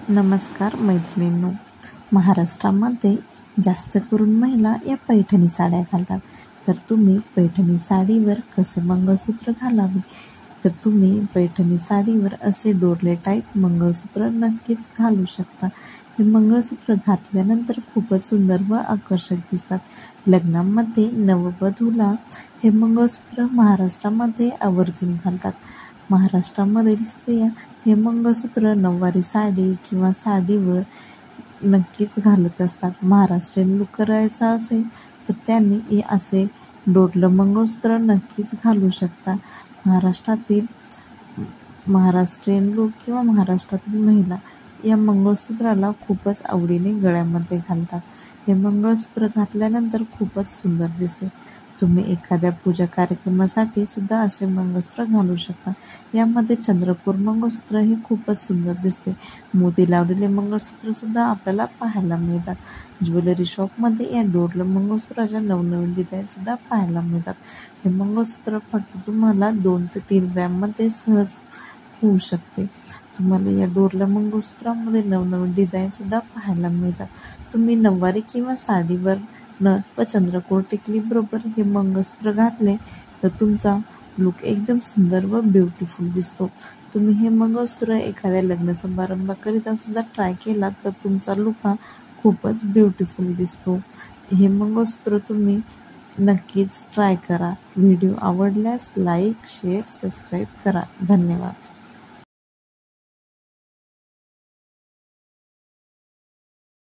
नमस्कार मैत्रिणींनो, महाराष्ट्रामध्ये जास्त करून महिला या पैठणी साड्या घालतात. तर तुम्ही पैठणी साडीवर कसे मंगळसूत्र घालावे, तर तुम्ही पैठणी साडीवर असे डोरले टाईप मंगळसूत्र नक्कीच घालू शकता. हे मंगळसूत्र घातल्यानंतर खूपच सुंदर व आकर्षक दिसतात. लग्नामध्ये नववधूला हे मंगळसूत्र महाराष्ट्रामध्ये आवर्जून घालतात. महाराष्ट्रामधील स्त्रिया हे मंगळसूत्र नऊवारी साडी किंवा साडीवर नक्कीच घालत असतात. महाराष्ट्रीयन लूक करायचा असेल तर त्यांनी हे असे डोरलं मंगळसूत्र नक्कीच घालू शकता. महाराष्ट्रीयन लूक किंवा महाराष्ट्रातील महिला या मंगळसूत्राला खूपच आवडीने गळ्यामध्ये घालतात. हे मंगळसूत्र घातल्यानंतर खूपच सुंदर दिसते. तुम्ही एखाद्या पूजा कार्यक्रमासाठी सुद्धा असे मंगळसूत्र घालू शकता. यामध्ये चंद्रकोर मंगळसूत्र हे खूपच सुंदर दिसते. मोती लावलेले मंगळसूत्र सुद्धा आपल्याला पाहायला मिळतात. ज्वेलरी शॉपमध्ये या डोरलं मंगळसूत्राच्या नवनवीन डिझाईन सुद्धा पाहायला मिळतात. हे मंगळसूत्र फक्त तुम्हाला 2 ते 3 ग्रॅममध्ये सहज होऊ शकते. तुम्हाला या डोरल्या मंगळसूत्रामध्ये नवनवीन डिझाईन सुद्धा पाहायला मिळतात. तुम्ही नऊवारी किंवा साडीवर नथ व चंद्रकोर टिकली बरोबर हे मंगळसूत्र घातले तर तुमचा लुक एकदम सुंदर व ब्युटिफुल दिसतो. तुम्ही हे मंगळसूत्र एखाद्या लग्न समारंभाकरिता सुद्धा ट्राय केला तर तुमचा लुक हा खूपच ब्युटिफुल दिसतो. हे मंगळसूत्र तुम्ही नक्कीच ट्राय करा. व्हिडिओ आवडल्यास लाईक, शेअर, सबस्क्राईब करा. धन्यवाद.